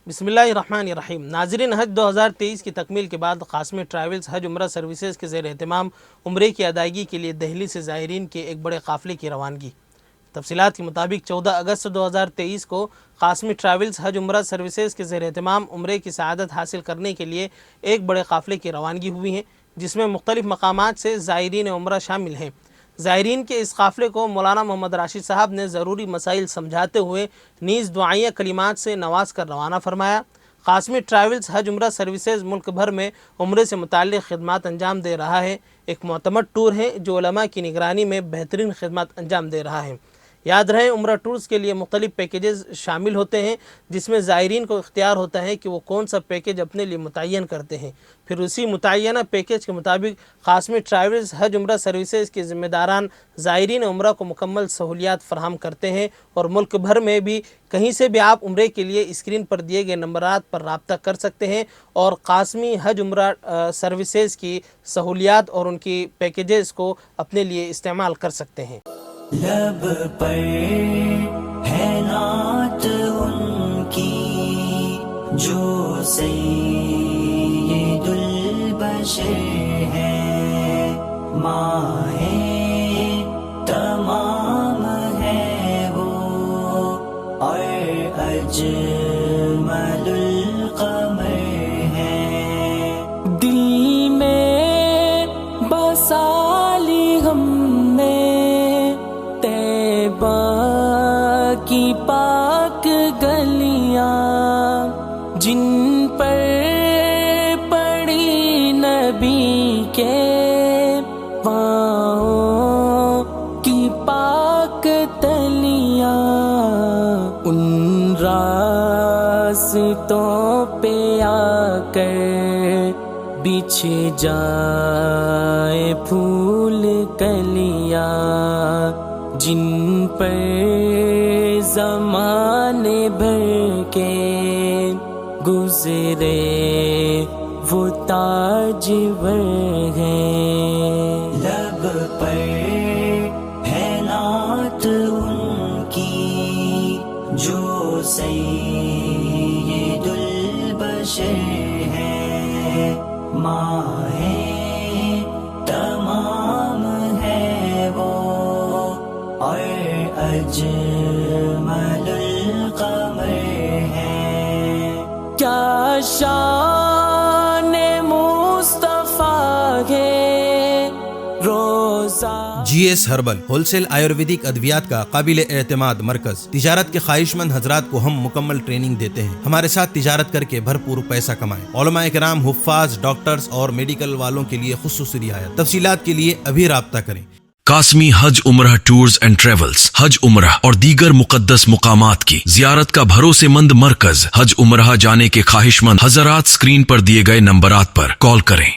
बिस्मिल्लाहिर्रहमानिर्रहीम। नाज़रीन, हज 2023 की तकमील के बाद कासमी ट्रैवल्स हज उम्रा सर्विसेज के ज़ेर एहतमाम उम्रे की अदायगी के लिए दिल्ली से ज़ायरीन के एक बड़े काफ़िले की रवानगी। तफसीलात के मुताबिक 14 अगस्त 2023 को कासमी ट्रैवल्स हज उम्रा सर्विसेज के ज़ेर एहतमाम उम्रे की सआदत हासिल करने के लिए एक बड़े काफ़िले की रवानगी हुई है, जिसमें मुख्तलिफ़ मकामात से ज़ायरीन उम्रा शामिल हैं। ज़ायरीन के इस काफ़िले को मौलाना मोहम्मद राशिद साहब ने ज़रूरी मसाइल समझाते हुए नीज़ दुआइया कलिमात से नवाज कर रवाना फरमाया। कासमी ट्रैवल्स हज उम्रा सर्विसेज मुल्क भर में उम्रे से मुताल्लिक़ खिदमात अंजाम दे रहा है। एक मोतमद टूर है जो उलमा की निगरानी में बेहतरीन खिदमत अंजाम दे रहा है। याद रहे, उम्रा टूर्स के लिए मुख्तलिफ़ पैकेजेस शामिल होते हैं, जिसमें ज़ायरीन को इख्तियार होता है कि वो कौन सा पैकेज अपने लिए मुतय्यन करते हैं। फिर उसी मुतय्यना पैकेज के मुताबिक कासमी ट्रैवल्स हज उम्रा सर्विसेज के ज़िम्मेदारान ज़ायरीन उम्रा को मुकम्मल सहूलियात फ़राहम करते हैं और मुल्क भर में भी कहीं से भी आप उम्रे के लिए स्क्रीन पर दिए गए नंबरात पर रब्ता कर सकते हैं और कासमी हज उम्रा सर्विसेज की सहूलियात और उनकी पैकेजेस को अपने लिए इस्तेमाल कर सकते हैं। लब पर है नात उनकी जो सैयदुल बशर है, माहे तमाम है वो और अजमलुल कमर है। दिल में बसाली हमने तैबा की पाक गलियां, जिन पर पड़ी नबी के पाँव की पाक तलियां, उन रास्तों पे आकर बिछ जाए फूल कलियां, जिन पर ज़माने भर के गुज़रे वो ताजवर हैं। लब पर है नात उनकी जो सैयदुल बशर है, माहे तमाम है वो और अजमलुल कमर है। क्या शान मुस्तफा है रोज़ा। GS हर्बल होलसेल आयुर्वेदिक अद्वियात का काबिल एतमाद मरकज। तिजारत के ख्वाहिशमंद हजरात को हम मुकम्मल ट्रेनिंग देते हैं। हमारे साथ तिजारत करके भरपूर पैसा कमाएं। उलमा इकराम, हुफ्फाज, डॉक्टर्स और मेडिकल वालों के लिए खुसूसी रियायत। तफसीलात के लिए अभी राब्ता करें। कासमी हज उम्रा टूर्स एंड ट्रेवल्स हज उम्रा और दीगर मुकद्दस मुकामात की जियारत का भरोसेमंद मरकज। हज उम्रा जाने के ख्वाहिशमंद हजरात स्क्रीन पर दिए गए नंबरात पर कॉल करें।